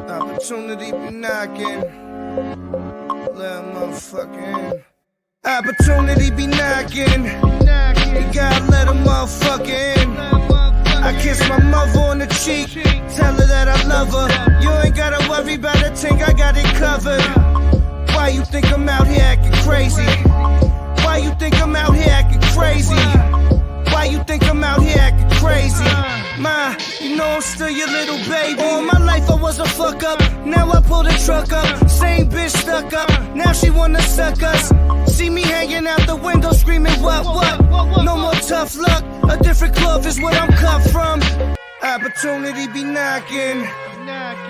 Opportunity be knocking. Let motherfucking opportunity be knocking. You gotta let a motherfucker in. I kiss my mother on the cheek, tell her that I love her. You ain't gotta worry about a thing, I got it covered. Why you think I'm out here acting crazy? Why you think I'm out here acting crazy? Why you think I'm out here acting crazy? Ma, you know I'm still your little baby. All my life I was a fuck up, now I pull the truck up. Same bitch stuck up, now she wanna suck us. See me hanging out the window screaming what? No more tough luck, a different club is what I'm cut from. Opportunity be knocking.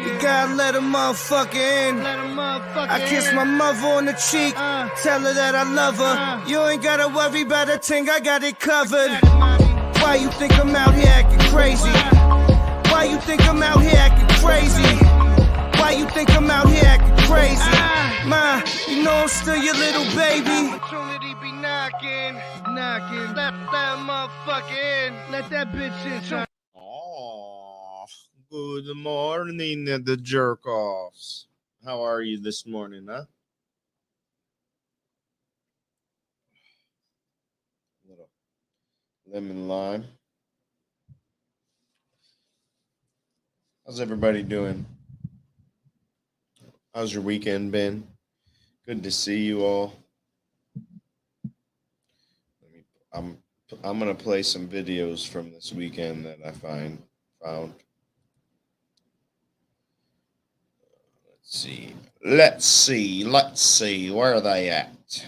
You gotta let a motherfucker in. I kiss my mother on the cheek, tell her that I love her. You ain't gotta worry about a thing, I got it covered. Why you think I'm out here acting crazy? Why you think I'm out here acting crazy? Why you think I'm out here acting crazy? Ma, you know I'm still your little baby. Opportunity be knocking. Let that motherfucker in. Let that bitch in. Oh, good morning, the jerk-offs. How are you this morning, huh? Little lemon lime. How's everybody doing? How's your weekend been? Good to see you all. I'm gonna play some videos from this weekend that I found. Let's see. Where are they at?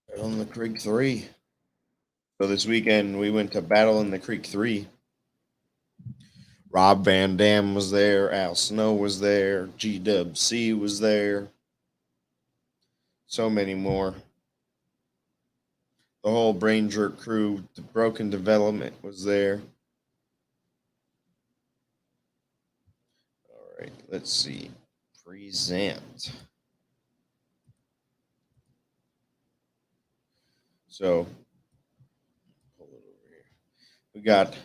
Battle in the Creek 3. So this weekend we went to Battle in the Creek 3. Rob Van Dam was there, Al Snow was there, GWC was there. So many more. The whole BrainJerk crew, the Broken Development was there. All right, let's see. Present. So, pull it over here. We got.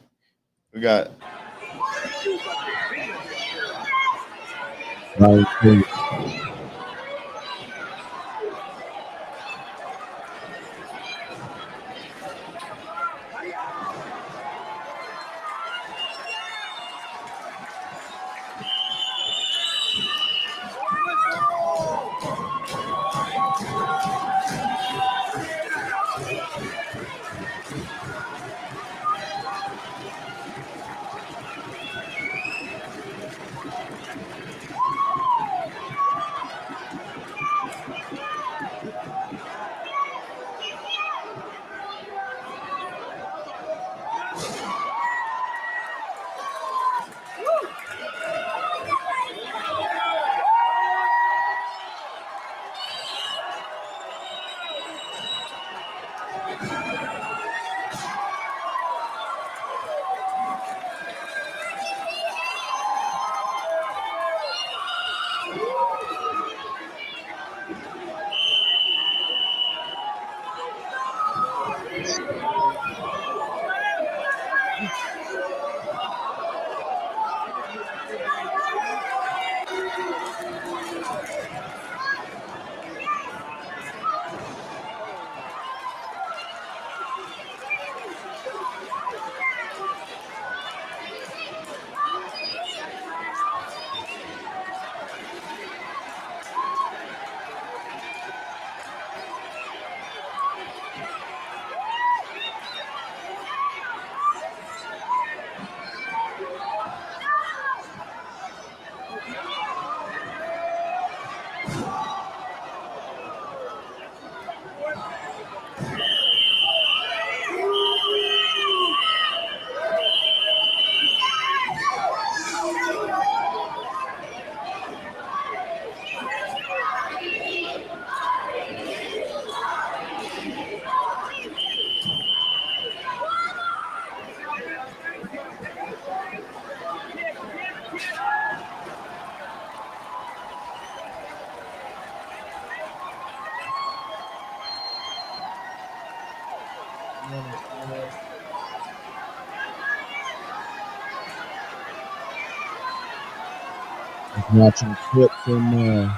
Watching a clip from the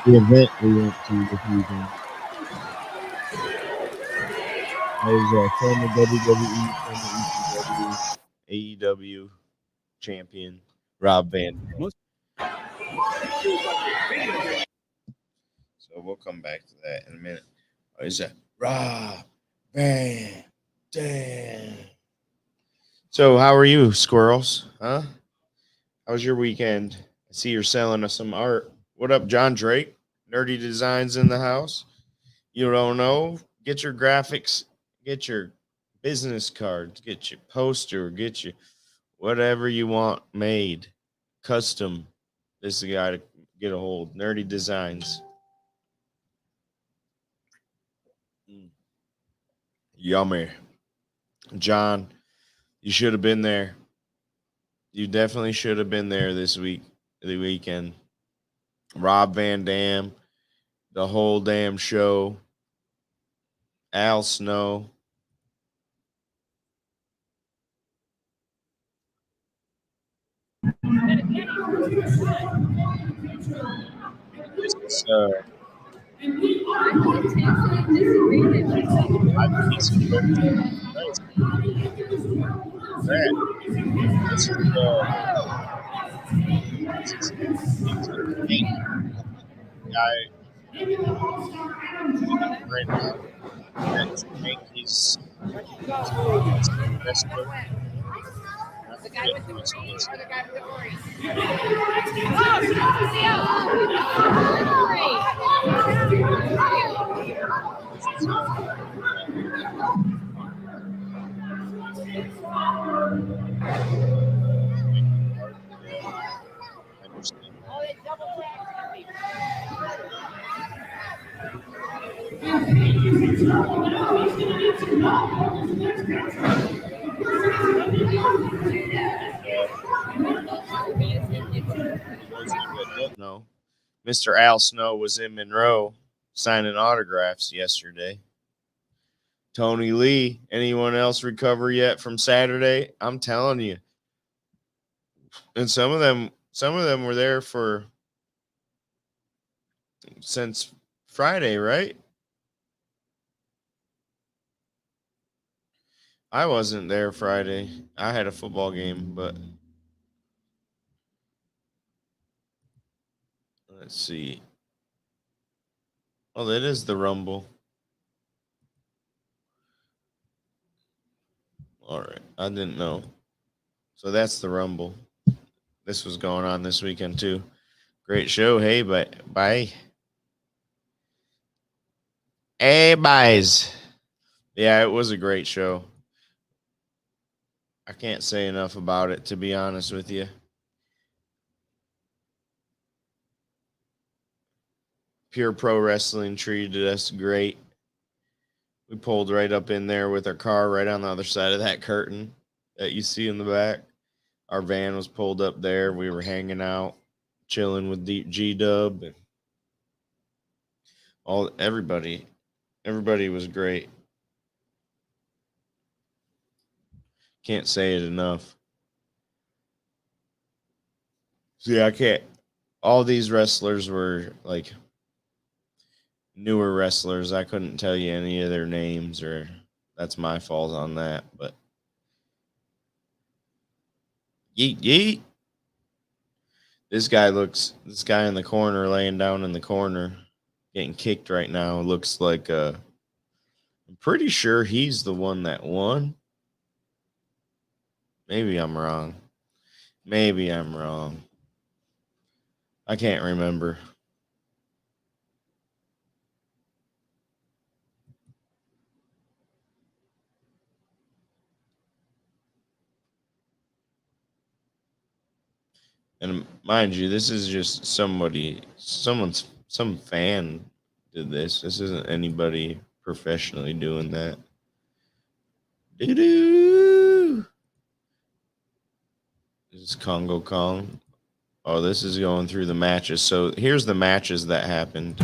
event we went to this weekend. I was former WWE, former ECW, AEW champion Rob Van Dam. So we'll come back to that in a minute. Oh, is that Rob Van Dam? So how are you, squirrels? Huh? How was your weekend? I see you're selling us some art. What up, John Drake? Nerdy Designs in the house. You don't know? Get your graphics, get your business cards, get your poster, get your whatever you want made, custom. This is the guy to get a hold. Nerdy Designs. Yummy. John, you should have been there. You definitely should have been there this the weekend. Rob Van Dam, the whole damn show. Al Snow. This is this is guy right now. That's Yankees wrestler. The guy with the green or the guy with the orange? No. Mr. Al Snow was in Monroe signing autographs yesterday. Tony Lee, anyone else recover yet from Saturday? I'm telling you. And some of them were there for since Friday, right? I wasn't there Friday. I had a football game, but let's see. Oh, that is the Rumble. All right. I didn't know. So that's the Rumble. This was going on this weekend too. Great show. Hey, bye. Hey, buys. Yeah, it was a great show. I can't say enough about it, to be honest with you. Pure Pro Wrestling treated us great. We pulled right up in there with our car right on the other side of that curtain that you see in the back. Our van was pulled up there. We were hanging out, chilling with G-Dub and everybody. Everybody was great. Can't say it enough. See, I can't. All these wrestlers were like newer wrestlers. I couldn't tell you any of their names, or that's my fault on that. But yeet yeet. This guy in the corner, laying down in the corner, getting kicked right now. Looks like I'm pretty sure he's the one that won. Maybe I'm wrong. I can't remember. And mind you, this is just some fan did this. This isn't anybody professionally doing that. Doo-doo. This is Congo Kong. Oh, this is going through the matches. So here's the matches that happened.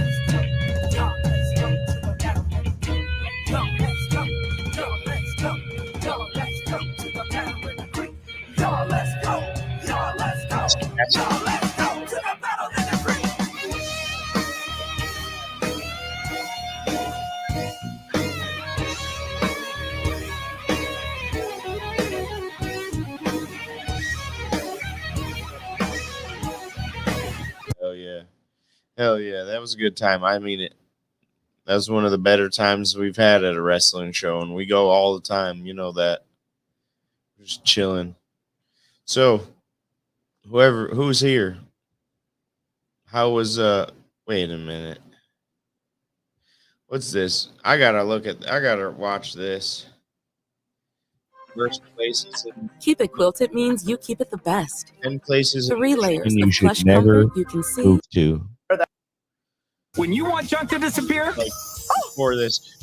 Hell yeah, that was a good time. I mean, that was one of the better times we've had at a wrestling show, and we go all the time. You know that. Just chilling. So, who's here? How was wait a minute. What's this? I gotta watch this. First places in Keep it quilted means you keep it the best. 10 places 3 layers And you of should plush never comfort you can see. move to. When you want junk to disappear, for this.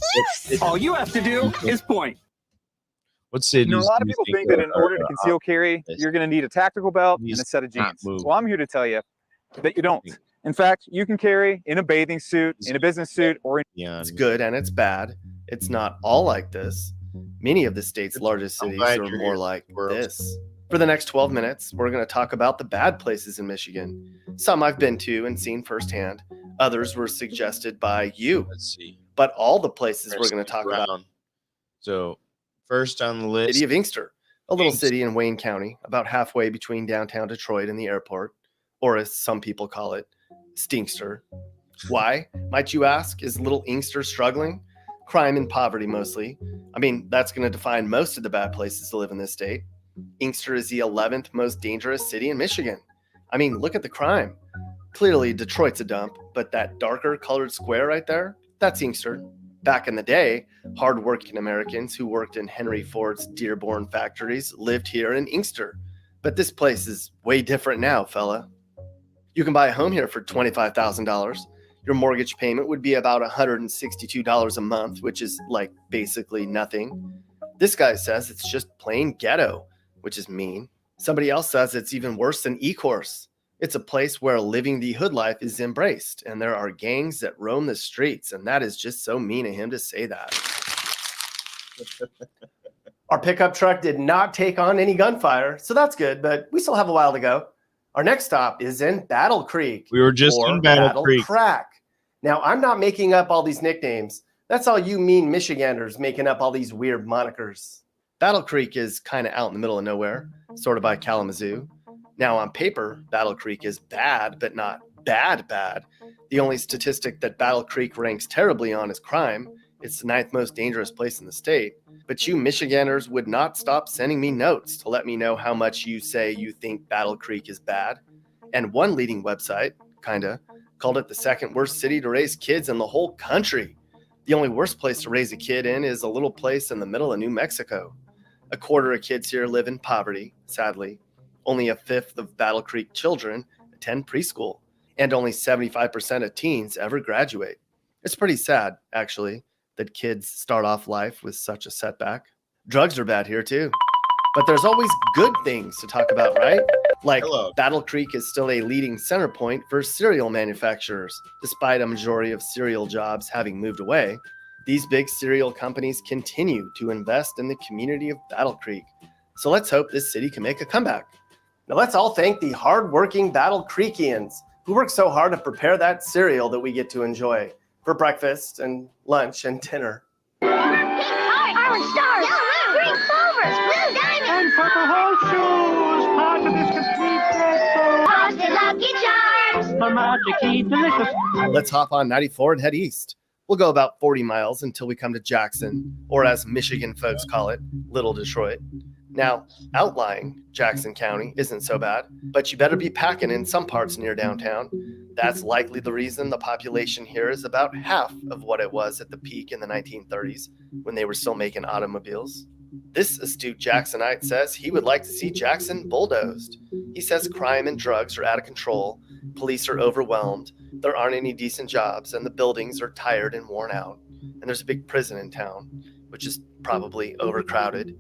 all you have to do is point. What cities? A lot of do you people think that in are, order to conceal carry, this? you're going to need a tactical belt and These a set of not jeans. move. Well, I'm here to tell you that you don't. In fact, you can carry in a bathing suit, in a business suit, or in It's good and it's bad. It's not all like this. Many of the state's largest I'm cities glad are you're more here, like squirrels. this. For the next 12 minutes, we're going to talk about the bad places in Michigan. Some I've been to and seen firsthand. Others were suggested by you. Let's see. But all the places we're going to talk about. So, first on the list, City of Inkster, a little Inkster. city in Wayne County, about halfway between downtown Detroit and the airport, or as some people call it, Stinkster. Why, might you ask, is little Inkster struggling? Crime and poverty mostly. I mean, that's going to define most of the bad places to live in this state. Inkster is the 11th most dangerous city in Michigan. I mean, look at the crime. Clearly, Detroit's a dump, but that darker colored square right there, that's Inkster. Back in the day, hardworking Americans who worked in Henry Ford's Dearborn factories lived here in Inkster. But this place is way different now, fella. You can buy a home here for $25,000. Your mortgage payment would be about $162 a month, which is like basically nothing. This guy says it's just plain ghetto, which is mean. Somebody else says it's even worse than E-Course. It's a place where living the hood life is embraced, and there are gangs that roam the streets, and that is just so mean of him to say that. Our pickup truck did not take on any gunfire, so that's good, but we still have a while to go. Our next stop is in Battle Creek. we were just or in Battle Creek. Crack. Now, I'm not making up all these nicknames. That's all you mean Michiganders making up all these weird monikers. Battle Creek is kind of out in the middle of nowhere, sort of by Kalamazoo. Now, on paper, Battle Creek is bad, but not bad. The only statistic that Battle Creek ranks terribly on is crime. It's the 9th most dangerous place in the state. But you Michiganders would not stop sending me notes to let me know how much you say you think Battle Creek is bad. And one leading website, called it the 2nd worst city to raise kids in the whole country. The only worst place to raise a kid in is a little place in the middle of New Mexico. A quarter of kids here live in poverty, sadly. Only a fifth of Battle Creek children attend preschool, and only 75% of teens ever graduate. It's pretty sad, actually, that kids start off life with such a setback. Drugs are bad here, too. But there's always good things to talk about, right? Like Battle Creek is still a leading center point for cereal manufacturers. Despite a majority of cereal jobs having moved away, these big cereal companies continue to invest in the community of Battle Creek. So let's hope this city can make a comeback. Now let's all thank the hardworking Battle Creekians who work so hard to prepare that cereal that we get to enjoy for breakfast and lunch and dinner. Orange stars, green clovers, blue diamonds, and purple horseshoes. Positive complete breakfast. Frosted Lucky Charms. The magically delicious. Let's hop on 94 and head east. We'll go about 40 miles until we come to Jackson, or as Michigan folks call it, Little Detroit. Now, outlying Jackson County isn't so bad, but you better be packing in some parts near downtown. That's likely the reason the population here is about half of what it was at the peak in the 1930s, when they were still making automobiles. This astute Jacksonite says he would like to see Jackson bulldozed. He says crime and drugs are out of control, police are overwhelmed, there aren't any decent jobs, and the buildings are tired and worn out. And there's a big prison in town, which is probably overcrowded.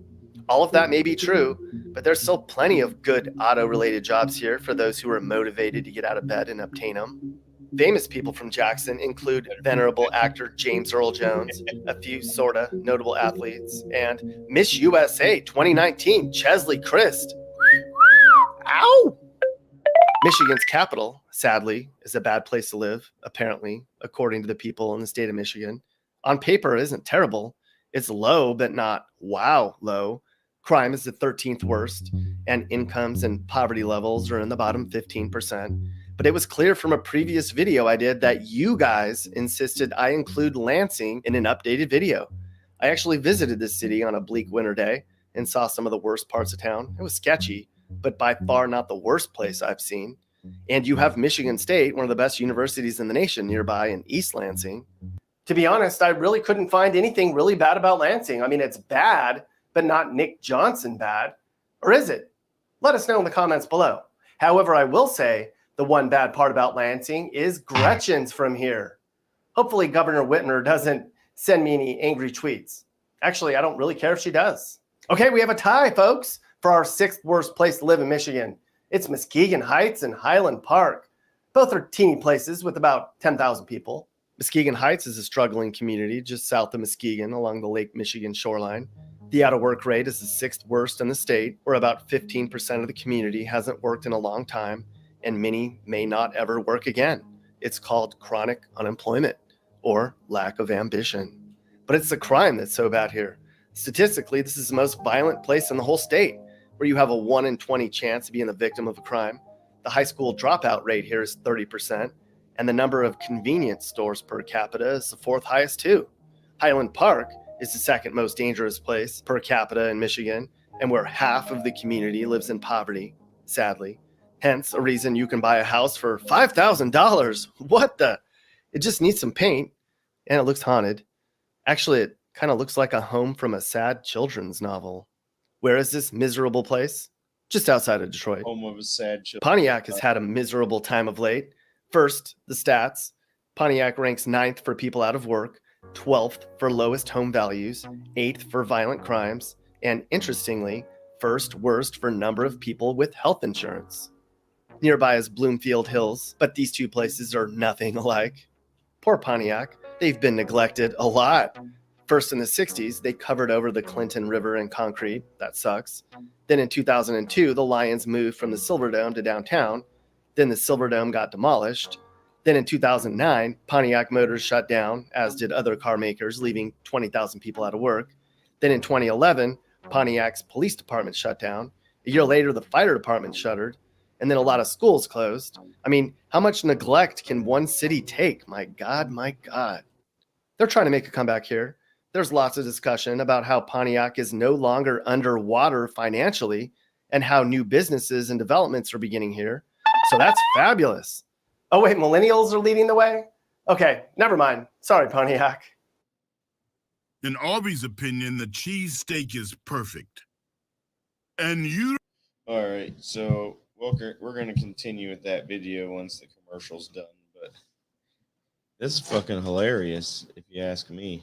All of that may be true, but there's still plenty of good auto-related jobs here for those who are motivated to get out of bed and obtain them. Famous people from Jackson include venerable actor James Earl Jones, a few sorta notable athletes, and Miss USA 2019 Chesley Christ. Ow! Michigan's capital, sadly, is a bad place to live, apparently, according to the people in the state of Michigan. On paper, it isn't terrible. It's low, but not wow low. Crime is the 13th worst, and incomes and poverty levels are in the bottom 15%. But it was clear from a previous video I did that you guys insisted I include Lansing in an updated video. I actually visited this city on a bleak winter day and saw some of the worst parts of town. It was sketchy, but by far not the worst place I've seen. And you have Michigan State, one of the best universities in the nation, nearby in East Lansing. To be honest, I really couldn't find anything really bad about Lansing. I mean, it's bad, but not Nick Johnson bad. Or is it? Let us know in the comments below. However, I will say the one bad part about Lansing is Gretchen's from here. Hopefully Governor Whitmer doesn't send me any angry tweets. Actually, I don't really care if she does. Okay, we have a tie, folks, for our 6th worst place to live in Michigan. It's Muskegon Heights and Highland Park. Both are teeny places with about 10,000 people. Muskegon Heights is a struggling community just south of Muskegon along the Lake Michigan shoreline. The out-of-work rate is the 6th worst in the state, where about 15% of the community hasn't worked in a long time, and many may not ever work again. It's called chronic unemployment or lack of ambition. But it's the crime that's so bad here. Statistically, this is the most violent place in the whole state, where you have a 1 in 20 chance of being the victim of a crime. The high school dropout rate here is 30%, and the number of convenience stores per capita is the 4th highest too. Highland Park is the 2nd most dangerous place per capita in Michigan, and where half of the community lives in poverty, sadly. Hence, a reason you can buy a house for $5,000. What the? It just needs some paint, and it looks haunted. Actually, it kind of looks like a home from a sad children's novel. Where is this miserable place? Just outside of Detroit. Home of a sad child. Pontiac has had a miserable time of late. First, the stats. Pontiac ranks 9th for people out of work, 12th for lowest home values, 8th for violent crimes, and interestingly, 1st worst for number of people with health insurance. Nearby is Bloomfield Hills, but these two places are nothing alike. Poor Pontiac, they've been neglected a lot. First in the 60s, they covered over the Clinton River in concrete. That sucks. Then in 2002, the Lions moved from the Silverdome to downtown. Then the Silverdome got demolished. Then in 2009, Pontiac Motors shut down, as did other car makers, leaving 20,000 people out of work. Then in 2011, Pontiac's police department shut down. A year later, the fire department shuttered. And then a lot of schools closed. I mean, how much neglect can one city take? My God, my God. They're trying to make a comeback here. There's lots of discussion about how Pontiac is no longer underwater financially and how new businesses and developments are beginning here. So that's fabulous. Oh, wait, millennials are leading the way? Okay, never mind. Sorry, Pontiac. In Arby's opinion, the cheesesteak is perfect. And you... All right, so we're going to continue with that video once the commercial's done, but this is fucking hilarious, if you ask me.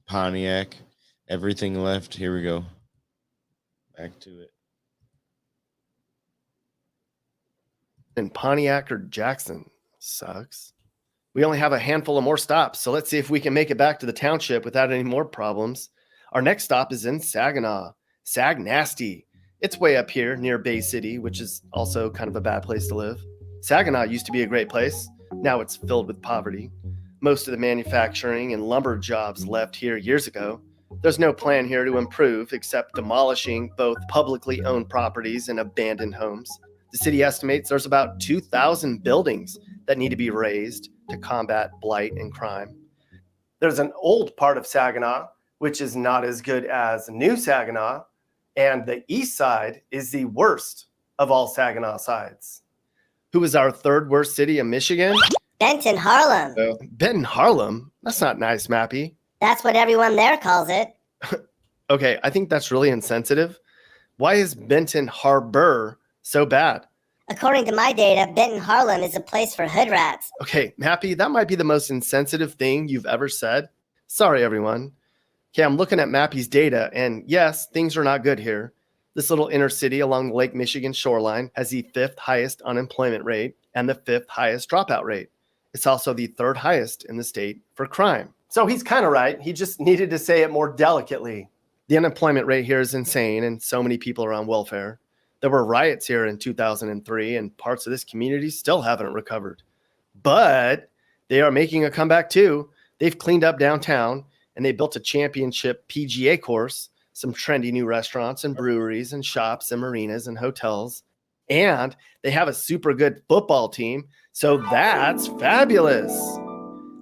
Pontiac, everything left. Here we go. Back to it. And Pontiac or Jackson sucks. We only have a handful of more stops, so let's see if we can make it back to the township without any more problems. Our next stop is in Saginaw. Sag Nasty. It's way up here near Bay City, which is also kind of a bad place to live. Saginaw used to be a great place. Now it's filled with poverty. Most of the manufacturing and lumber jobs left here years ago. There's no plan here to improve except demolishing both publicly owned properties and abandoned homes. The city estimates there's about 2,000 buildings that need to be razed to combat blight and crime. There's an old part of Saginaw, which is not as good as New Saginaw, and the east side is the worst of all Saginaw sides. Who is our 3rd worst city in Michigan? Benton, Harlem. Benton, Harlem? That's not nice, Mappy. That's what everyone there calls it. Okay, I think that's really insensitive. Why is Benton Harbor so bad? According to my data, Benton, Harlem is a place for hood rats. Okay, Mappy, that might be the most insensitive thing you've ever said. Sorry, everyone. Okay, I'm looking at Mappy's data, and yes, things are not good here. This little inner city along the Lake Michigan shoreline has the 5th highest unemployment rate and the 5th highest dropout rate. It's also the 3rd highest in the state for crime. So he's kind of right. He just needed to say it more delicately. The unemployment rate here is insane, and so many people are on welfare. There were riots here in 2003, and parts of this community still haven't recovered. But they are making a comeback too. They've cleaned up downtown, and they built a championship PGA course, some trendy new restaurants and breweries and shops and marinas and hotels. And they have a super good football team, so that's fabulous.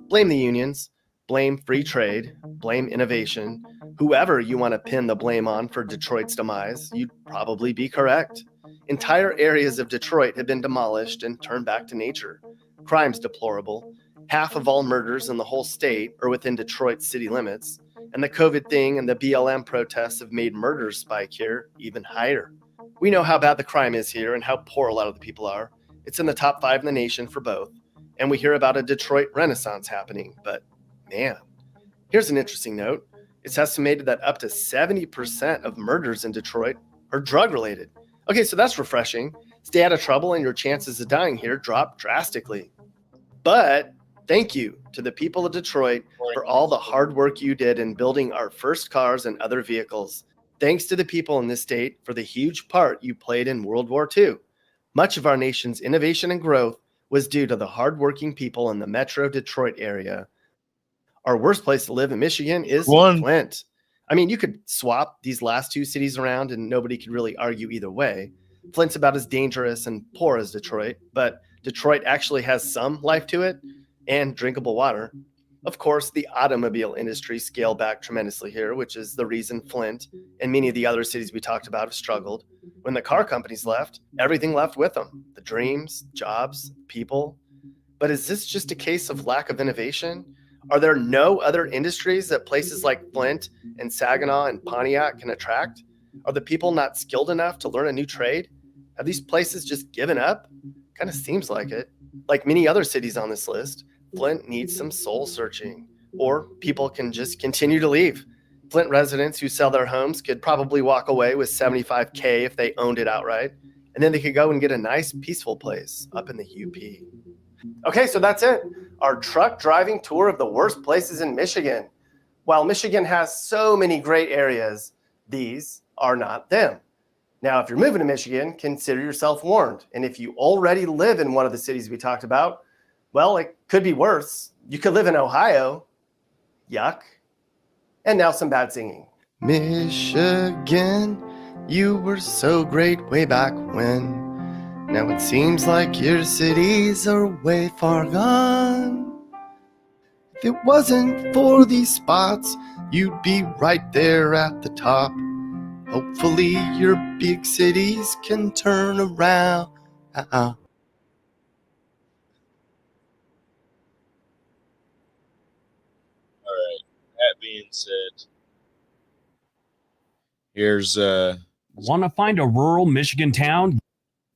Blame the unions, blame free trade, blame innovation. Whoever you want to pin the blame on for Detroit's demise, you'd probably be correct. Entire areas of Detroit have been demolished and turned back to nature. Crime's deplorable. Half of all murders in the whole state are within Detroit's city limits, and the COVID thing and the BLM protests have made murders spike here even higher. We know how bad the crime is here and how poor a lot of the people are. It's in the top 5 in the nation for both. And we hear about a Detroit renaissance happening, but man, here's an interesting note. It's estimated that up to 70% of murders in Detroit are drug-related. Okay, so that's refreshing. Stay out of trouble and your chances of dying here drop drastically. But thank you to the people of Detroit for all the hard work you did in building our first cars and other vehicles. Thanks to the people in this state for the huge part you played in World War II. Much of our nation's innovation and growth was due to the hardworking people in the Metro Detroit area. Our worst place to live in Michigan is Flint. I mean, you could swap these last 2 cities around and nobody could really argue either way. Flint's about as dangerous and poor as Detroit, but Detroit actually has some life to it and drinkable water. Of course, the automobile industry scaled back tremendously here, which is the reason Flint and many of the other cities we talked about have struggled. When the car companies left, everything left with them. The dreams, jobs, people. But is this just a case of lack of innovation? Are there no other industries that places like Flint and Saginaw and Pontiac can attract? Are the people not skilled enough to learn a new trade? Have these places just given up? Kind of seems like it. Like many other cities on this list, Flint needs some soul searching, or people can just continue to leave. Flint residents who sell their homes could probably walk away with $75K if they owned it outright, and then they could go and get a nice, peaceful place up in the UP. Okay, so that's it. Our truck driving tour of the worst places in Michigan. While Michigan has so many great areas, these are not them. Now, if you're moving to Michigan, consider yourself warned. And if you already live in one of the cities we talked about, well, it could be worse. You could live in Ohio. Yuck. And now some bad singing. Michigan, you were so great way back when. Now it seems like your cities are way far gone. If it wasn't for these spots, you'd be right there at the top. Hopefully your big cities can turn around. All right. That being said, here's Want to find a rural Michigan town?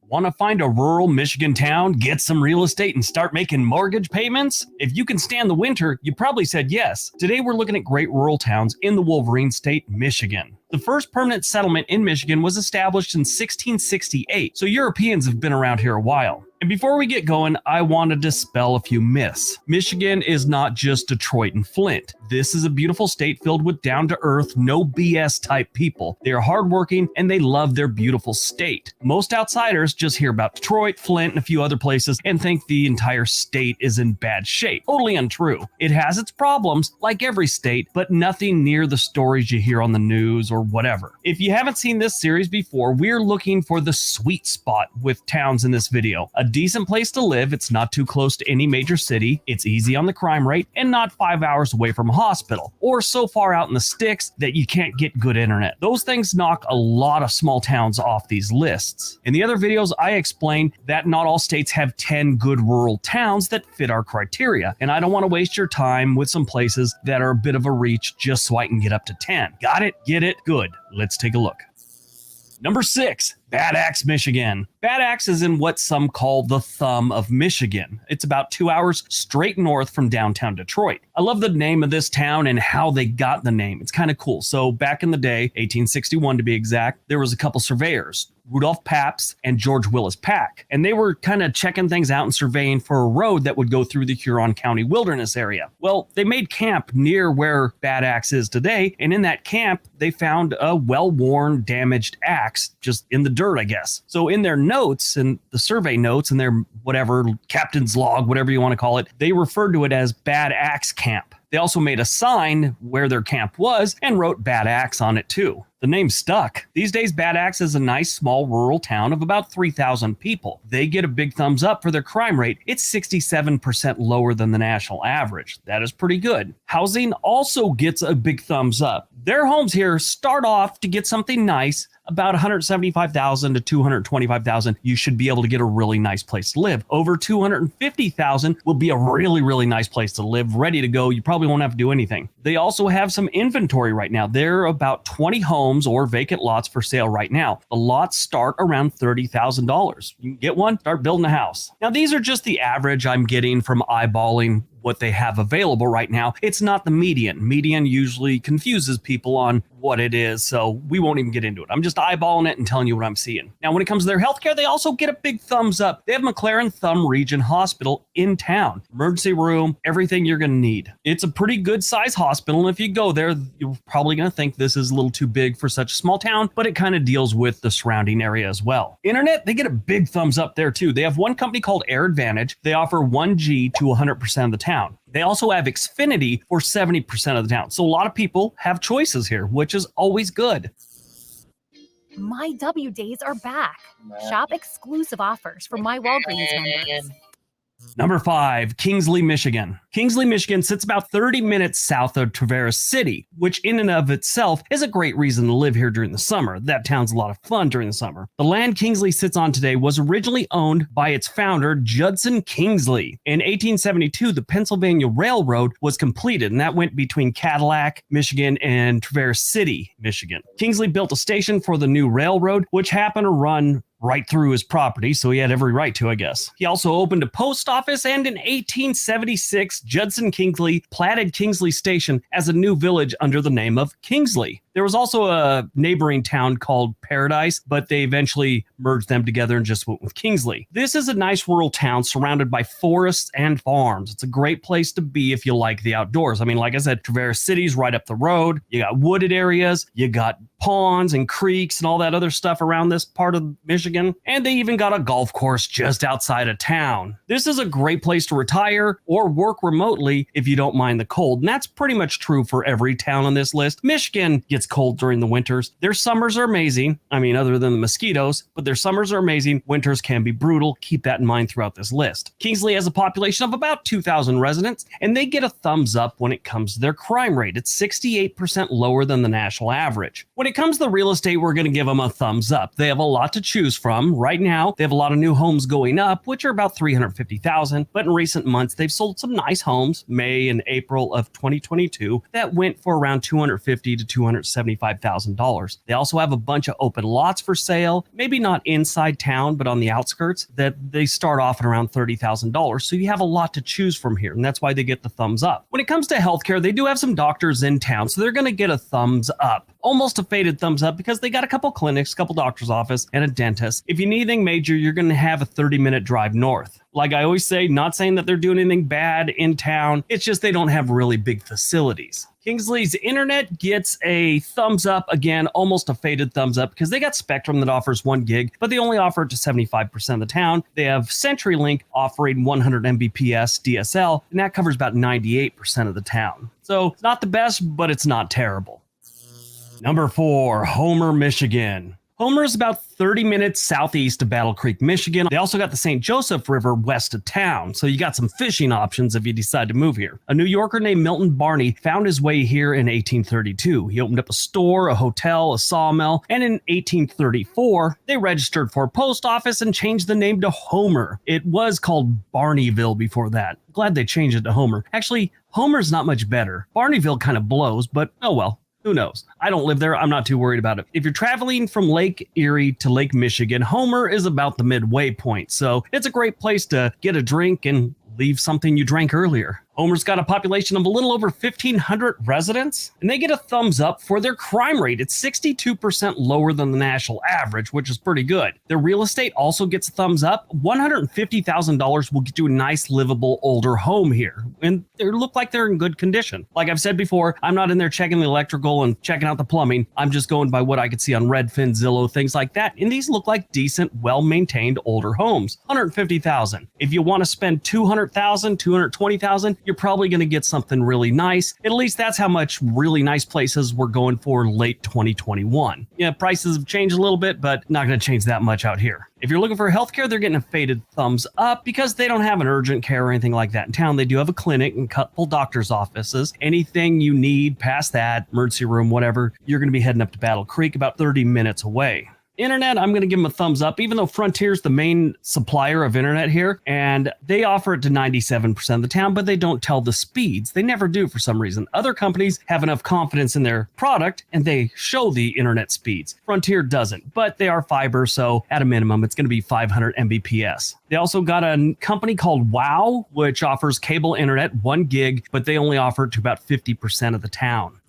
Want to find a rural Michigan town, get some real estate, and start making mortgage payments? If you can stand the winter, you probably said yes. Today we're looking at great rural towns in the Wolverine State, Michigan. The first permanent settlement in Michigan was established in 1668, so Europeans have been around here a while. And before we get going, I want to dispel a few myths. Michigan is not just Detroit and Flint. This is a beautiful state filled with down-to-earth, no BS type people. They are hardworking and they love their beautiful state. Most outsiders just hear about Detroit, Flint, and a few other places and think the entire state is in bad shape. Totally untrue. It has its problems, like every state, but nothing near the stories you hear on the news or whatever. If you haven't seen this series before, we're looking for the sweet spot with towns in this video. A decent place to live, it's not too close to any major city, it's easy on the crime rate, and not 5 hours away from a hospital, or so far out in the sticks that you can't get good internet. Those things knock a lot of small towns off these lists. In the other videos, I explained that not all states have 10 good rural towns that fit our criteria, and I don't want to waste your time with some places that are a bit of a reach just so I can get up to 10. Got it? Get it? Good. Let's take a look. Number 6, Bad Axe, Michigan. Bad Axe is in what some call the thumb of Michigan. It's about 2 hours straight north from downtown Detroit. I love the name of this town and how they got the name. It's kind of cool. So back in the day, 1861 to be exact, there was a couple surveyors, Rudolph Pabst and George Willis Pack, and they were kind of checking things out and surveying for a road that would go through the Huron County wilderness area. Well, they made camp near where Bad Axe is today, and in that camp, they found a well-worn, damaged axe just in the dirt, I guess. So in their notes, and the survey notes, and their whatever, captain's log, whatever you want to call it, they referred to it as Bad Axe Camp. They also made a sign where their camp was and wrote Bad Axe on it too. The name stuck. These days, Bad Axe is a nice small rural town of about 3,000 people. They get a big thumbs up for their crime rate. It's 67% lower than the national average. That is pretty good. Housing also gets a big thumbs up. Their homes here start off to get something nice, about $175,000 to $225,000. You should be able to get a really nice place to live. Over $250,000 will be a really, really nice place to live, ready to go. You probably won't have to do anything. They also have some inventory right now. There are about 20 homes or vacant lots for sale right now. The lots start around $30,000. You can get one, start building a house. Now, these are just the average I'm getting from eyeballing what they have available right now. It's not the median. Median usually confuses people on what it is, so we won't even get into it. I'm just eyeballing it and telling you what I'm seeing. Now, when it comes to their healthcare, they also get a big thumbs up. They have McLaren Thumb Region Hospital in town. Emergency room, everything you're going to need. It's a pretty good size hospital, and if you go there, you're probably going to think this is a little too big for such a small town, but it kind of deals with the surrounding area as well. Internet, they get a big thumbs up there too. They have one company called Air Advantage. They offer 1G to 100% of the town. They also have Xfinity for 70% of the town. So a lot of people have choices here, which is always good. My W days are back. Shop exclusive offers for my Walgreens members. Number 5, Kingsley, Michigan. Kingsley, Michigan sits about 30 minutes south of Traverse City, which in and of itself is a great reason to live here during the summer. That town's a lot of fun during the summer. The land Kingsley sits on today was originally owned by its founder, Judson Kingsley. In 1872, the Pennsylvania Railroad was completed, and that went between Cadillac, Michigan, and Traverse City, Michigan. Kingsley built a station for the new railroad, which happened to run right through his property, so he had every right to, I guess. He also opened a post office, and in 1876, Judson Kingsley platted Kingsley Station as a new village under the name of Kingsley. There was also a neighboring town called Paradise, but they eventually merged them together and just went with Kingsley. This is a nice rural town surrounded by forests and farms. It's a great place to be if you like the outdoors. I mean, like I said, Traverse City's right up the road. You got wooded areas, you got ponds and creeks and all that other stuff around this part of Michigan. And they even got a golf course just outside of town. This is a great place to retire or work remotely if you don't mind the cold. And that's pretty much true for every town on this list. Michigan gets cold during the winters. Their summers are amazing. I mean, other than the mosquitoes, but their summers are amazing. Winters can be brutal. Keep that in mind throughout this list. Kingsley has a population of about 2,000 residents, and they get a thumbs up when it comes to their crime rate. It's 68% lower than the national average. When it comes to the real estate, we're going to give them a thumbs up. They have a lot to choose from. Right now, they have a lot of new homes going up, which are about 350,000, but in recent months, they've sold some nice homes, May and April of 2022, that went for around $250,000 to $275,000. They also have a bunch of open lots for sale, maybe not inside town, but on the outskirts, that they start off at around $30,000. So you have a lot to choose from here, and that's why they get the thumbs up. When it comes to healthcare, they do have some doctors in town, so they're going to get a thumbs up. Almost a faded thumbs up because they got a couple clinics, a couple doctor's office, and a dentist. If you need anything major, you're going to have a 30-minute drive north. Like I always say, not saying that they're doing anything bad in town. It's just they don't have really big facilities. Kingsley's internet gets a thumbs up, again, almost a faded thumbs up, because they got Spectrum that offers 1 gig, but they only offer it to 75% of the town. They have CenturyLink offering 100 Mbps DSL, and that covers about 98% of the town. So it's not the best, but it's not terrible. Number 4, Homer, Michigan. Homer is about 30 minutes southeast of Battle Creek, Michigan. They also got the St. Joseph River west of town, so you got some fishing options if you decide to move here. A New Yorker named Milton Barney found his way here in 1832. He opened up a store, a hotel, a sawmill, and in 1834, they registered for a post office and changed the name to Homer. It was called Barneyville before that. Glad they changed it to Homer. Actually, Homer's not much better. Barneyville kind of blows, but oh well. Who knows? I don't live there. I'm not too worried about it. If you're traveling from Lake Erie to Lake Michigan, Homer is about the midway point. So it's a great place to get a drink and leave something you drank earlier. Homer's got a population of a little over 1,500 residents, and they get a thumbs up for their crime rate. It's 62% lower than the national average, which is pretty good. Their real estate also gets a thumbs up. $150,000 will get you a nice, livable, older home here, and they look like they're in good condition. Like I've said before, I'm not in there checking the electrical and checking out the plumbing. I'm just going by what I could see on Redfin, Zillow, things like that, and these look like decent, well-maintained older homes. $150,000. If you want to spend $200,000, $220,000, you're probably going to get something really nice. At least that's how much really nice places were going for late 2021. Yeah, prices have changed a little bit, but not going to change that much out here. If you're looking for healthcare, they're getting a faded thumbs up because they don't have an urgent care or anything like that in town. They do have a clinic and a couple doctor's offices. Anything you need past that, emergency room, whatever, you're going to be heading up to Battle Creek, about 30 minutes away. Internet, I'm going to give them a thumbs up, even though Frontier's the main supplier of internet here, and they offer it to 97% of the town, but they don't tell the speeds. They never do for some reason. Other companies have enough confidence in their product, and they show the internet speeds. Frontier doesn't, but they are fiber, so at a minimum, it's going to be 500 Mbps. They also got a company called WOW, which offers cable internet, 1 gig, but they only offer it to about 50% of the town.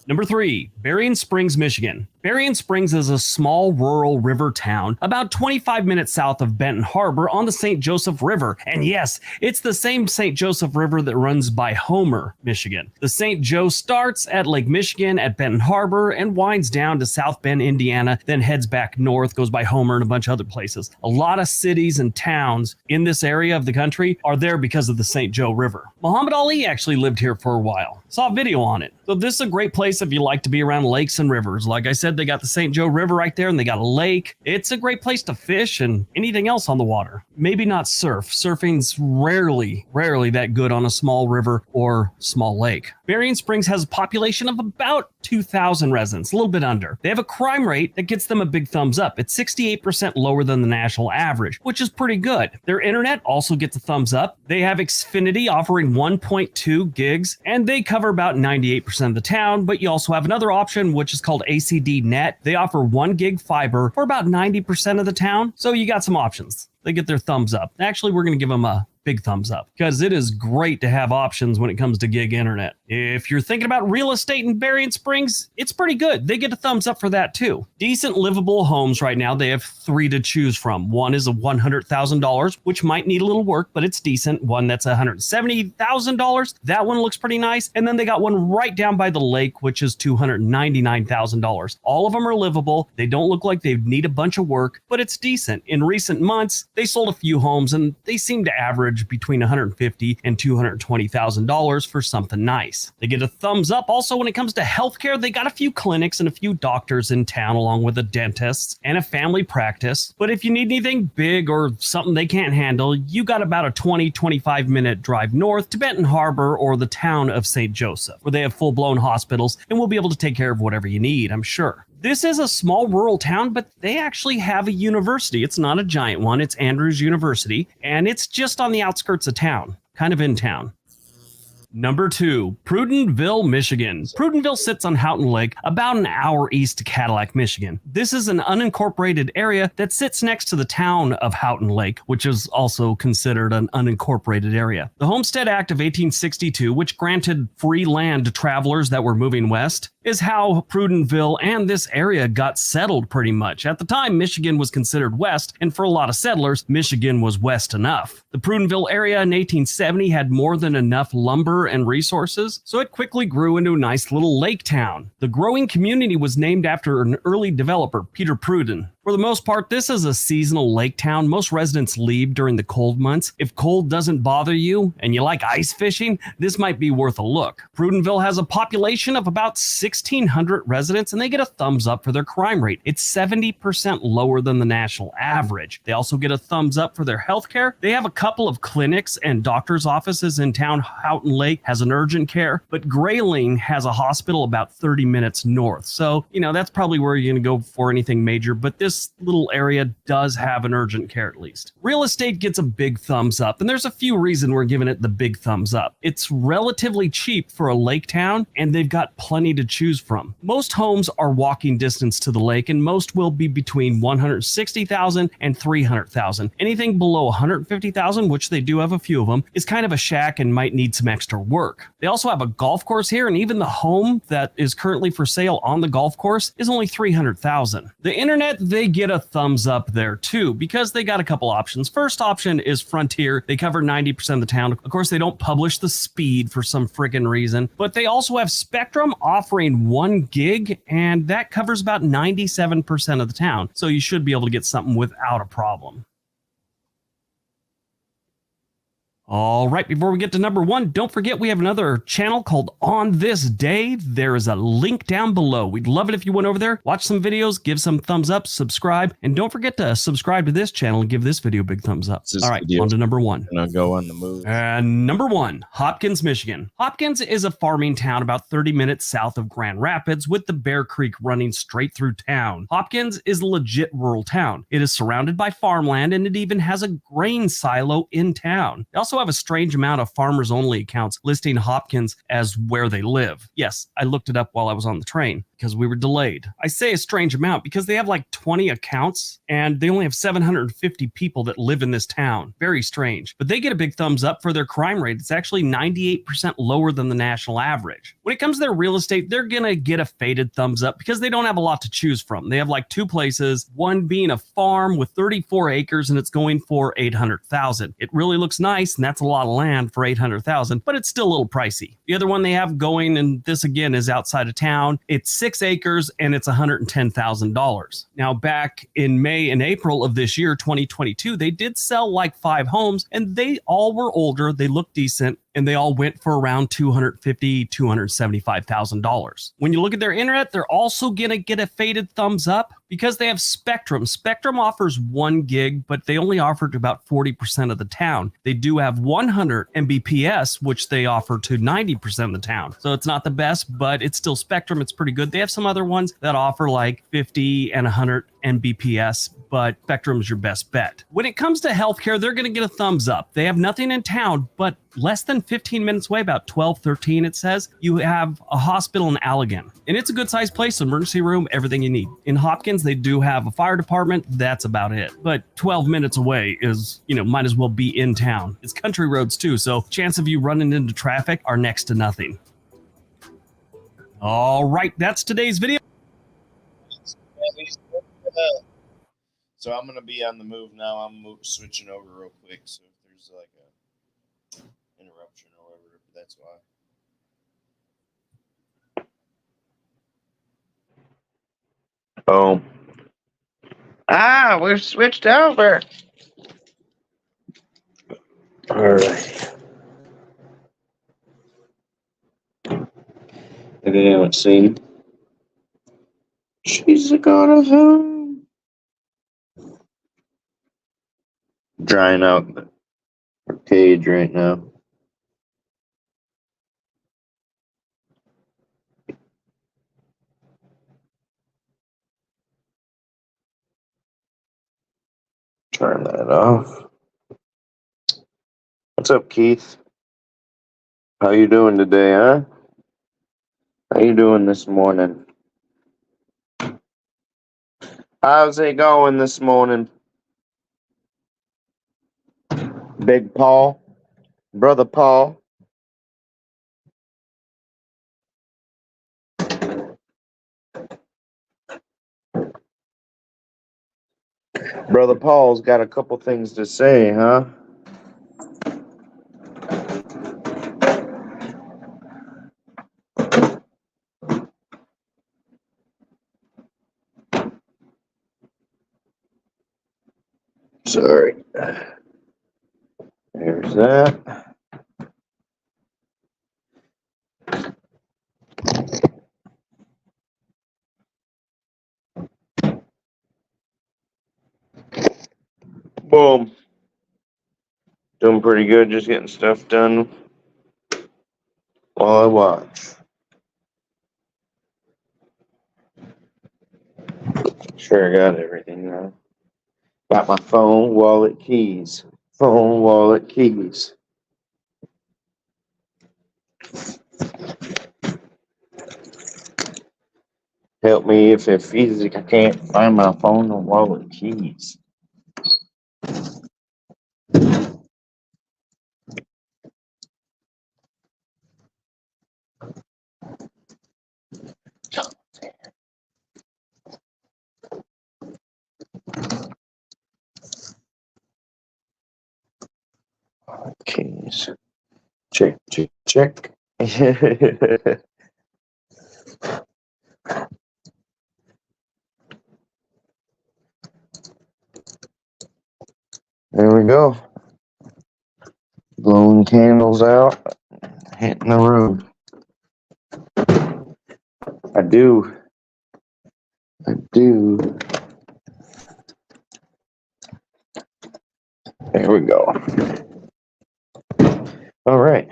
Number 3, Berrien Springs, Michigan. Berrien Springs is a small rural river town about 25 minutes south of Benton Harbor on the St. Joseph River. And yes, it's the same St. Joseph River that runs by Homer, Michigan. The St. Joe starts at Lake Michigan at Benton Harbor and winds down to South Bend, Indiana, then heads back north, goes by Homer and a bunch of other places. A lot of cities and towns in this area of the country are there because of the St. Joe River. Muhammad Ali actually lived here for a while. Saw a video on it. So this is a great place if you like to be around lakes and rivers. Like I said, they got the St. Joe River right there and they got a lake. It's a great place to fish and anything else on the water. Maybe not surf. Surfing's rarely that good on a small river or small lake. Berrien Springs has a population of about 2,000 residents, a little bit under. They have a crime rate that gets them a big thumbs up. It's 68% lower than the national average, which is pretty good. Their internet also gets a thumbs up. They have Xfinity offering 1.2 gigs, and they cover about 98% of the town, but you also have another option, which is called ACD Net. They offer 1 gig fiber for about 90% of the town, so you got some options. They get their thumbs up. Actually, we're going to give them a big thumbs up because it is great to have options when it comes to gig internet. If you're thinking about real estate in Berrien Springs, it's pretty good. They get a thumbs up for that too. Decent livable homes right now. They have 3 to choose from. One is a $100,000, which might need a little work, but it's decent. One that's $170,000. That one looks pretty nice. And then they got one right down by the lake, which is $299,000. All of them are livable. They don't look like they need a bunch of work, but it's decent. In recent months, they sold a few homes and they seem to average between $150,000 and $220,000 for something nice. They get a thumbs up. Also, when it comes to healthcare, they got a few clinics and a few doctors in town, along with a dentist and a family practice. But if you need anything big or something they can't handle, you got about a 20-25 minute drive north to Benton Harbor or the town of St. Joseph, where they have full-blown hospitals and will be able to take care of whatever you need, I'm sure. This is a small rural town, but they actually have a university. It's not a giant one. It's Andrews University, and it's just on the outskirts of town, kind of in town. Number 2, Prudentville, Michigan. Prudentville sits on Houghton Lake, about an hour east of Cadillac, Michigan. This is an unincorporated area that sits next to the town of Houghton Lake, which is also considered an unincorporated area. The Homestead Act of 1862, which granted free land to travelers that were moving west, is how Prudentville and this area got settled pretty much. At the time, Michigan was considered west, and for a lot of settlers, Michigan was west enough. The Prudentville area in 1870 had more than enough lumber and resources, so it quickly grew into a nice little lake town. The growing community was named after an early developer, Peter Pruden. For the most part, this is a seasonal lake town. Most residents leave during the cold months. If cold doesn't bother you and you like ice fishing, this might be worth a look. Prudentville has a population of about 1,600 residents, and they get a thumbs up for their crime rate. It's 70% lower than the national average. They also get a thumbs up for their healthcare. They have a couple of clinics and doctor's offices in town. Houghton Lake has an urgent care, but Grayling has a hospital about 30 minutes north. So, that's probably where you're going to go for anything major, but this little area does have an urgent care at least. Real estate gets a big thumbs up, and there's a few reasons we're giving it the big thumbs up. It's relatively cheap for a lake town, and they've got plenty to choose from. Most homes are walking distance to the lake, and most will be between $160,000 and $300,000. Anything below $150,000, which they do have a few of them, is kind of a shack and might need some extra work. They also have a golf course here, and even the home that is currently for sale on the golf course is only $300,000. The internet, they get a thumbs up there too, because they got a couple options. First option is Frontier. They cover 90% of the town. Of course, they don't publish the speed for some freaking reason, but they also have Spectrum offering 1 gig, and that covers about 97% of the town. So you should be able to get something without a problem. All right, before we get to number 1, don't forget we have another channel called On This Day. There is a link down below. We'd love it if you went over there, watch some videos, give some thumbs up, subscribe, and don't forget to subscribe to this channel and give this video a big thumbs up. All right, on to number 1. Gonna go on the move. And number 1, Hopkins, Michigan. Hopkins is a farming town about 30 minutes south of Grand Rapids with the Bear Creek running straight through town. Hopkins is a legit rural town. It is surrounded by farmland and it even has a grain silo in town. They also have a strange amount of farmers only accounts listing Hopkins as where they live. Yes, I looked it up while I was on the train because we were delayed. I say a strange amount because they have like 20 accounts and they only have 750 people that live in this town. Very strange. But they get a big thumbs up for their crime rate. It's actually 98% lower than the national average. When it comes to their real estate, they're gonna get a faded thumbs up because they don't have a lot to choose from. They have like 2 places, one being a farm with 34 acres and it's going for $800,000. It really looks nice and that's a lot of land for $800,000, but it's still a little pricey. The other one they have going, and this again is outside of town, it's 6 acres and it's $110,000. Now back in May and April of this year, 2022, they did sell like 5 homes and they all were older, they looked decent, and they all went for around $250,000, $275,000. When you look at their internet, they're also gonna get a faded thumbs up because they have Spectrum. Spectrum offers 1 gig, but they only offer to about 40% of the town. They do have 100 Mbps, which they offer to 90% of the town. So it's not the best, but it's still Spectrum. It's pretty good. They have some other ones that offer like 50 and 100 Mbps, but Spectrum's your best bet. When it comes to healthcare, they're going to get a thumbs up. They have nothing in town, but less than 15 minutes away, about 12, 13, it says, you have a hospital in Allegan. And it's a good sized place, emergency room, everything you need. In Hopkins, they do have a fire department. That's about it. But 12 minutes away is, might as well be in town. It's country roads too, so chance of you running into traffic are next to nothing. All right, that's today's video. So I'm gonna be on the move now. I'm switching over real quick. So if there's like a interruption or whatever, that's why. Oh. We're switched over. All right. If you haven't seen, she's gone home. Drying out her cage right now. Turn that off. What's up, Keith? How you doing today, huh? How you doing this morning? How's it going this morning? Big Paul? Brother Paul? Brother Paul's got a couple things to say, huh? Sorry. There's that. Boom. Doing pretty good, just getting stuff done while I watch. Sure, I got everything now. Got my phone, wallet, keys. Phone, wallet, keys. Help me if it's easy. I can't find my phone or wallet, keys. Keys. Check, check, check. There we go. blowing candles out, hitting the road. I do. There we go. All right.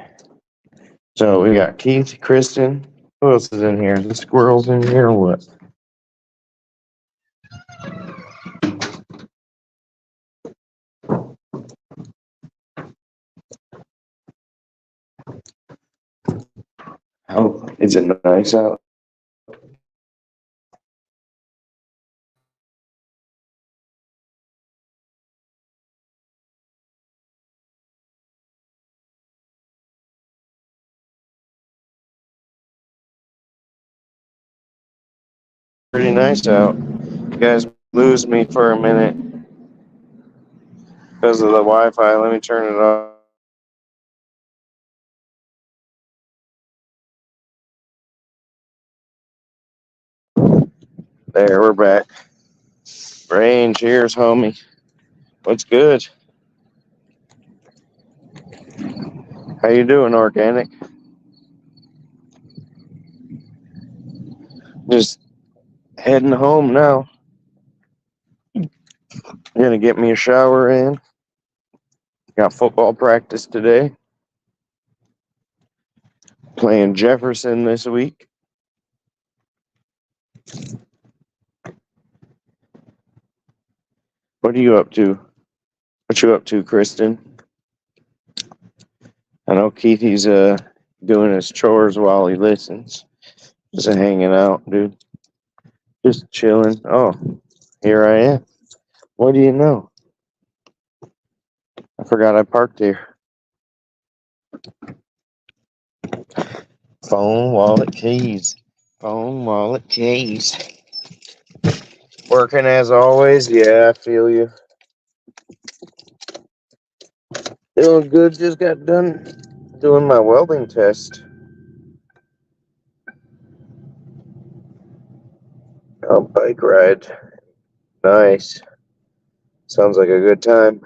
So we got Keith, Kristen. Who else is in here? The squirrels in here or what? Oh, is it nice out? Pretty nice out. You guys lose me for a minute because of the Wi-Fi. Let me turn it off. There, we're back. Brain, cheers, homie. What's good? How you doing, Organic? Just heading home now. Gonna get me a shower in. Got football practice today. Playing Jefferson this week. What are you up to? What you up to, Kristen? I know Keithy's doing his chores while he listens. Just hanging out, dude. Just chilling. Oh, here I am. What do you know? I forgot I parked here. Phone, wallet, keys. Phone, wallet, keys. Working as always. Yeah, I feel you. Feeling good. Just got done doing my welding test. Oh, bike ride. Nice. Sounds like a good time.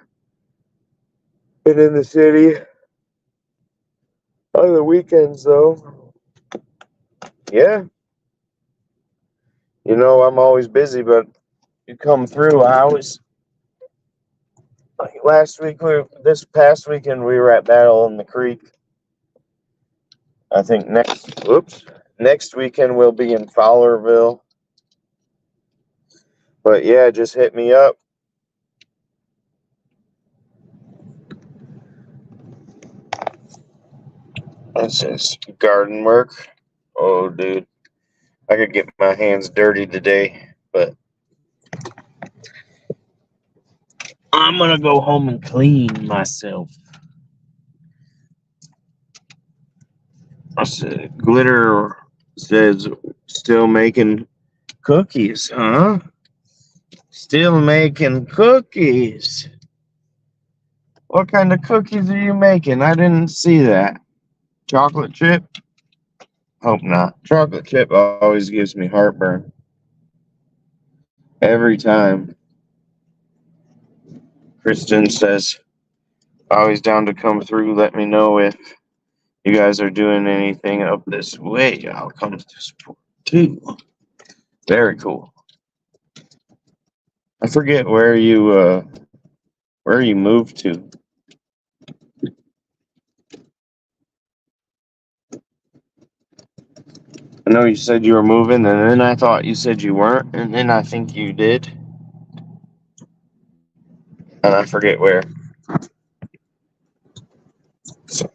Been in the city on the weekends, though. Yeah. You know, I'm always busy, but you come through. I always. This past weekend, we were at Battle in the Creek. I think next weekend we'll be in Fowlerville. But yeah, just hit me up. That's just garden work. Oh, dude. I could get my hands dirty today, but I'm going to go home and clean myself. Glitter says, still making cookies, huh? Still making cookies. What kind of cookies are you making? I didn't see that. Chocolate chip? Hope not. Chocolate chip always gives me heartburn. Every time. Kristen says, always down to come through. Let me know if you guys are doing anything up this way. I'll come to support too. Very cool. I forget where you moved to. I know you said you were moving, and then I thought you said you weren't, and then I think you did. And I forget where. So,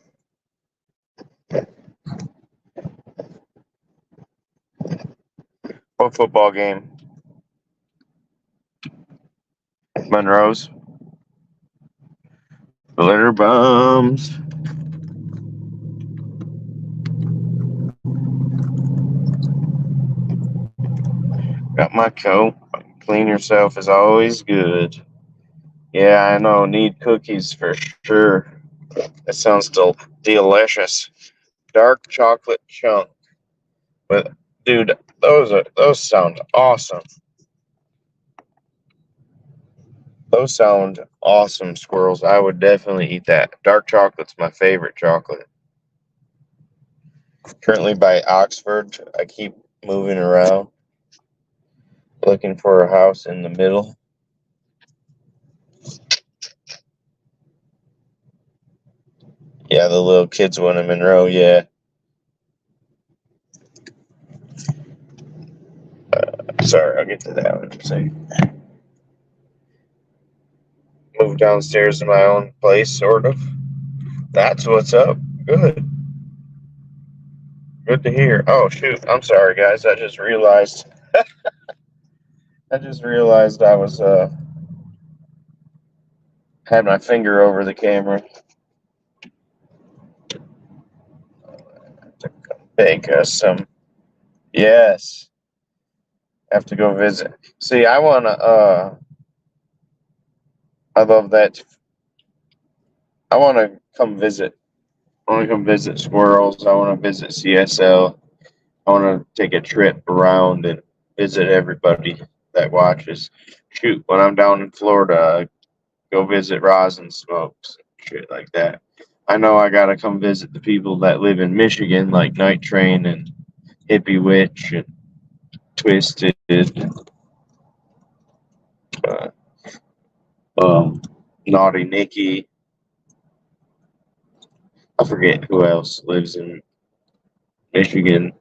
what football game? Monroe's. Glitter bombs. Got my coat. Clean yourself is always good. Yeah, I know. Need cookies for sure. That sounds delicious. Dark chocolate chunk. But dude, those sound awesome. Those sound awesome, squirrels. I would definitely eat that. Dark chocolate's my favorite chocolate. Currently by Oxford. I keep moving around, looking for a house in the middle. Yeah, the little kids one in Monroe, yeah. Sorry, I'll get to that one in a second. Move downstairs to my own place, sort of. That's what's up. Good. Good to hear. Oh, shoot. I'm sorry, guys. I just realized I was, had my finger over the camera. To bake us some. Yes. Have to go visit. See, I want to, I love that. I want to come visit. I want to come visit squirrels. I want to visit CSL. I want to take a trip around and visit everybody that watches. Shoot, when I'm down in Florida, go visit Rosin Smokes and shit like that. I know I gotta come visit the people that live in Michigan, like Night Train and Hippie Witch and Twisted, uh, Naughty Nikki. I forget who else lives in Michigan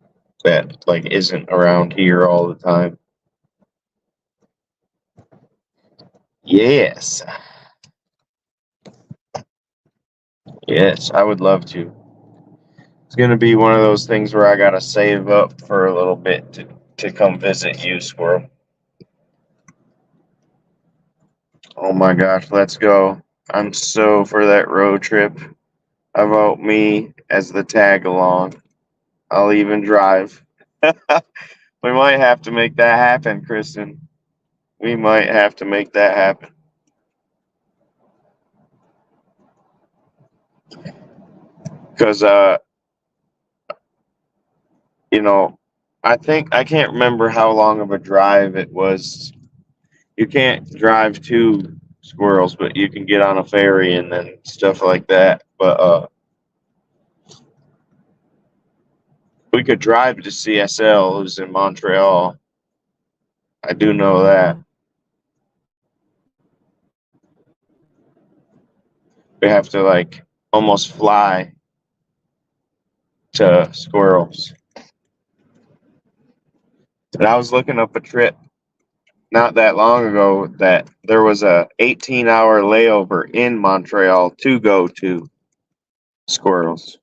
that like isn't around here all the time. Yes. Yes, I would love to. It's gonna be one of those things where I gotta save up for a little bit to come visit you, Squirrel. Oh my gosh, let's go. I'm so for that road trip. I vote me as the tag along. I'll even drive. We might have to make that happen, Kristen. We might have to make that happen. Because you know, I think I can't remember how long of a drive it was. You can't drive to Squirrels, but you can get on a ferry and then stuff like that. But we could drive to CSL, who's in Montreal. I do know that. We have to like almost fly to Squirrels. And I was looking up a trip not that long ago that there was a 18-hour layover in Montreal to go to Squirrels.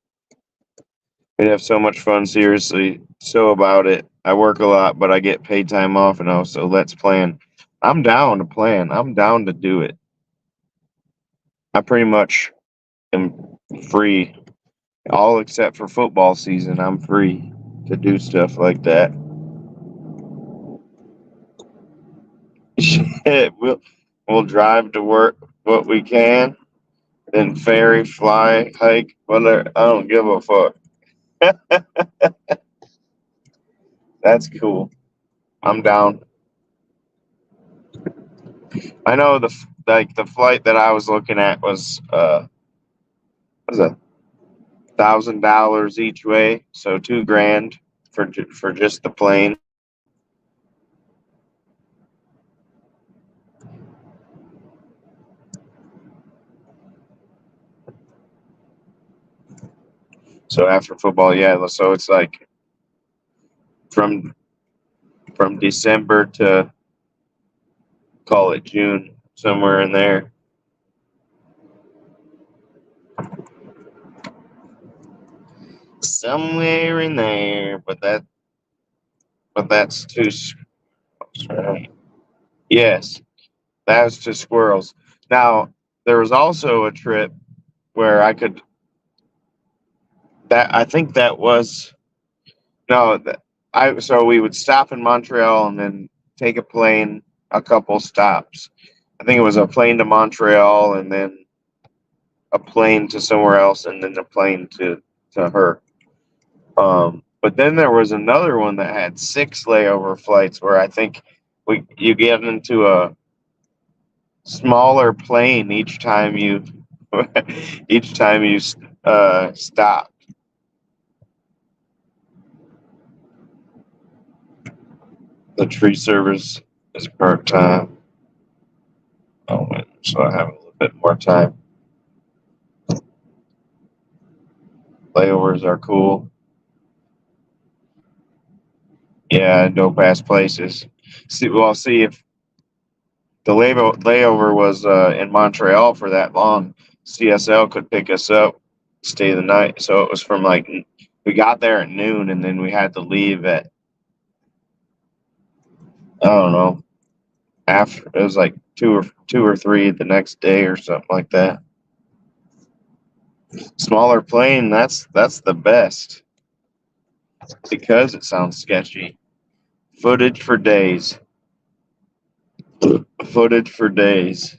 We'd have so much fun, seriously. So about it. I work a lot, but I get paid time off now, so let's plan. I'm down to plan. I'm down to do it. I pretty much am free. All except for football season, I'm free to do stuff like that. Shit, we'll drive to work what we can, then ferry, fly, hike, whatever. I don't give a fuck. That's cool. I'm down. I know the flight that I was looking at was $1,000 each way, so $2,000 for just the plane. So after football, yeah. So it's like from December to call it June, somewhere in there. Somewhere in there, but that's too. Yes, that's to Squirrels. Now there was also a trip where I could. That I think that was no. So we would stop in Montreal and then take a plane a couple stops. I think it was a plane to Montreal and then a plane to somewhere else and then a plane to her. But then there was another one that had 6 layover flights where I think you get into smaller plane each time you stop. The tree service is part-time. Oh, wait, so I have a little bit more time. Layovers are cool. Yeah, dope ass places. See if the layover was in Montreal for that long, CSL could pick us up, stay the night. So it was from like we got there at noon, and then we had to leave at, I don't know, after it was like two or three the next day or something like that. Smaller plane, that's the best because it sounds sketchy. Footage for days. Footage for days.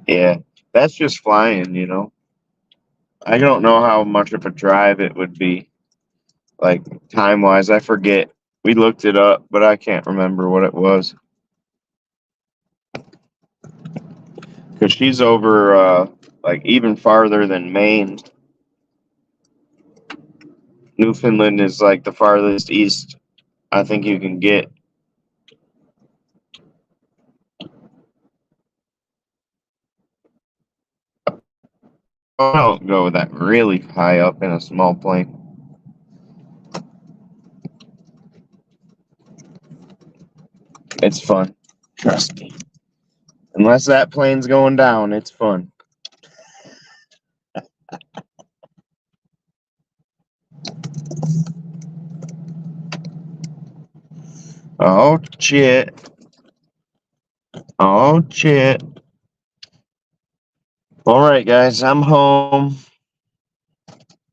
Yeah, that's just flying, you know. I don't know how much of a drive it would be, like time wise. I forget. We looked it up, but I can't remember what it was. Because she's over, like, even farther than Maine. Newfoundland is like the farthest east I think you can get. I don't go that really high up in a small plane. It's fun. Trust me. Unless that plane's going down, it's fun. Oh, shit. Oh, shit. All right, guys, I'm home.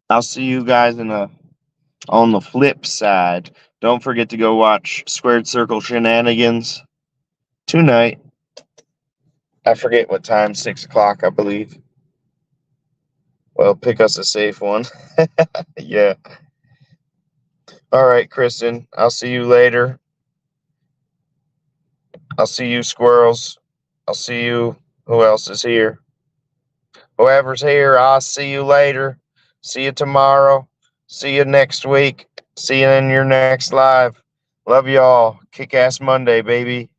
I'll see you guys on the flip side. Don't forget to go watch Squared Circle Shenanigans tonight. I forget what time, 6 o'clock, I believe. Well, pick us a safe one. Yeah. All right, Kristen, I'll see you later. I'll see you, squirrels. I'll see you. Who else is here? Whoever's here, I'll see you later. See you tomorrow. See you next week. See you in your next live. Love y'all. Kick ass Monday, baby.